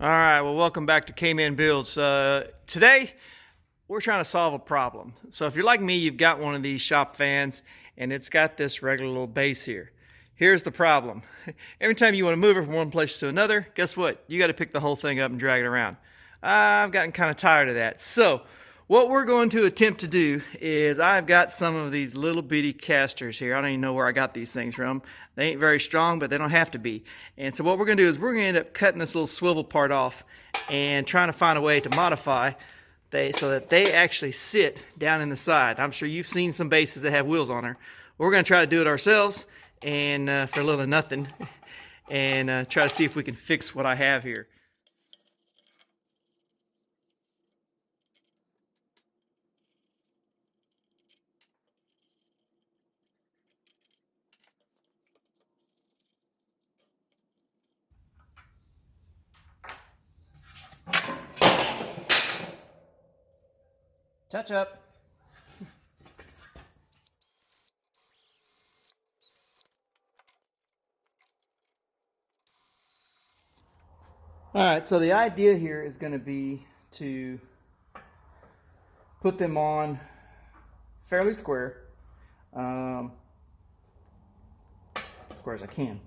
All right, well, welcome back to K-Man Builds. Today, we're trying to solve a problem. So if you're like me, you've got one of these shop fans, and it's got this regular little base here. Here's the problem. Every time you want to move it from one place to another, guess what? You got to pick the whole thing up and drag it around. I've gotten kind of tired of that. So what we're going to attempt to do is I've got some of these little bitty casters here. I don't even know where I got these things from. They ain't very strong, but they don't have to be. And so what we're going to do is we're going to end up cutting this little swivel part off and trying to find a way to modify so that they actually sit down in the side. I'm sure you've seen some bases that have wheels on there. We're going to try to do it ourselves and for a little of nothing and try to see if we can fix what I have here. Touch up. All right, so the idea here is going to be to put them on fairly square, square as I can,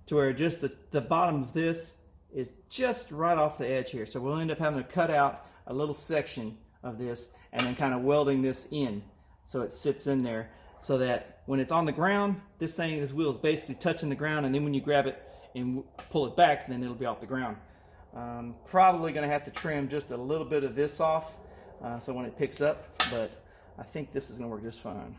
to where just the bottom of this is just right off the edge here. So we'll end up having to cut out a little section of this and then kind of welding this in so it sits in there so that when it's on the ground, this wheel is basically touching the ground, and then when you grab it and pull it back, then it'll be off the ground. Probably going to have to trim just a little bit of this off so when it picks up, but I think this is going to work just fine.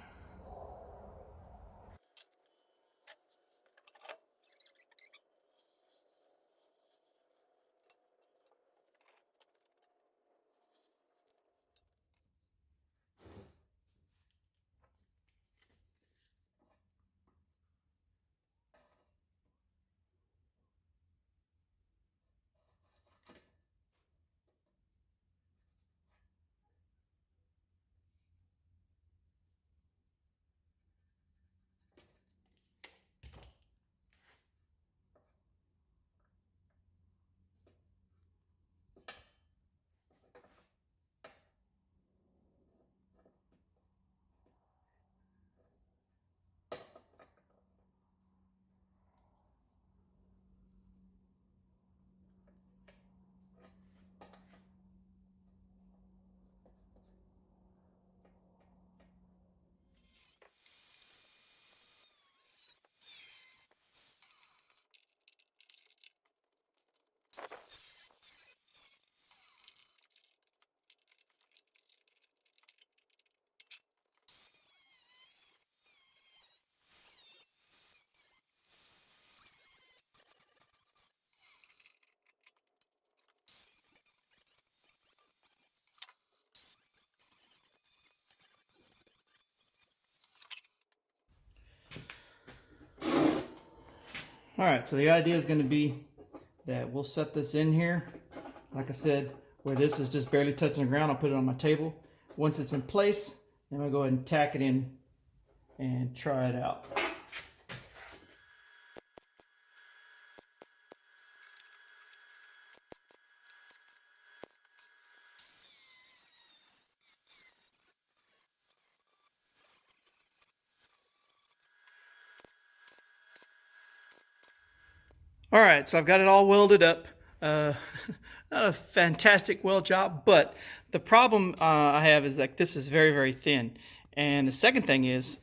All right, so the idea is going to be that we'll set this in here, like I said, where this is just barely touching the ground. I'll put it on my table. Once it's in place, then I'll go ahead and tack it in and try it out. All right, so I've got it all welded up. Not a fantastic weld job, but the problem I have is that this is very, very thin. And the second thing is,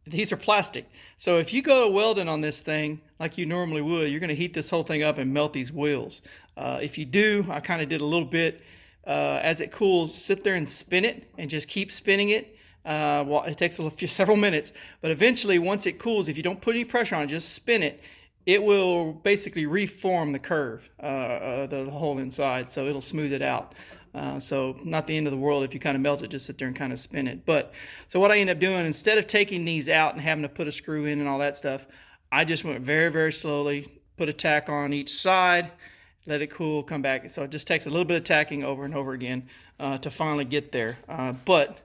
these are plastic. So if you go to welding on this thing like you normally would, you're going to heat this whole thing up and melt these wheels. If you do, I kind of did a little bit. As it cools, sit there and spin it and just keep spinning it. Well, it takes several minutes, but eventually once it cools, if you don't put any pressure on it, just spin it, it will basically reform the curve, the hole inside, so it'll smooth it out. So not the end of the world if you kind of melt it, just sit there and kind of spin it. But so what I end up doing, instead of taking these out and having to put a screw in and all that stuff, I just went very, very slowly, put a tack on each side, let it cool, come back. So it just takes a little bit of tacking over and over again to finally get there. But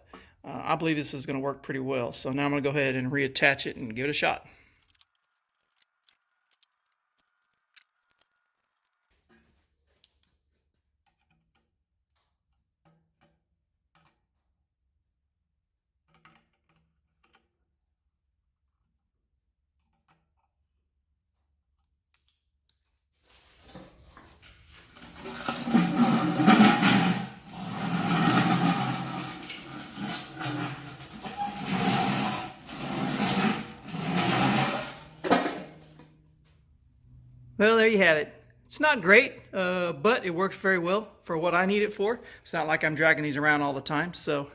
I believe this is going to work pretty well. So now I'm going to go ahead and reattach it and give it a shot. Well, there you have it. It's not great, but it works very well for what I need it for. It's not like I'm dragging these around all the time. So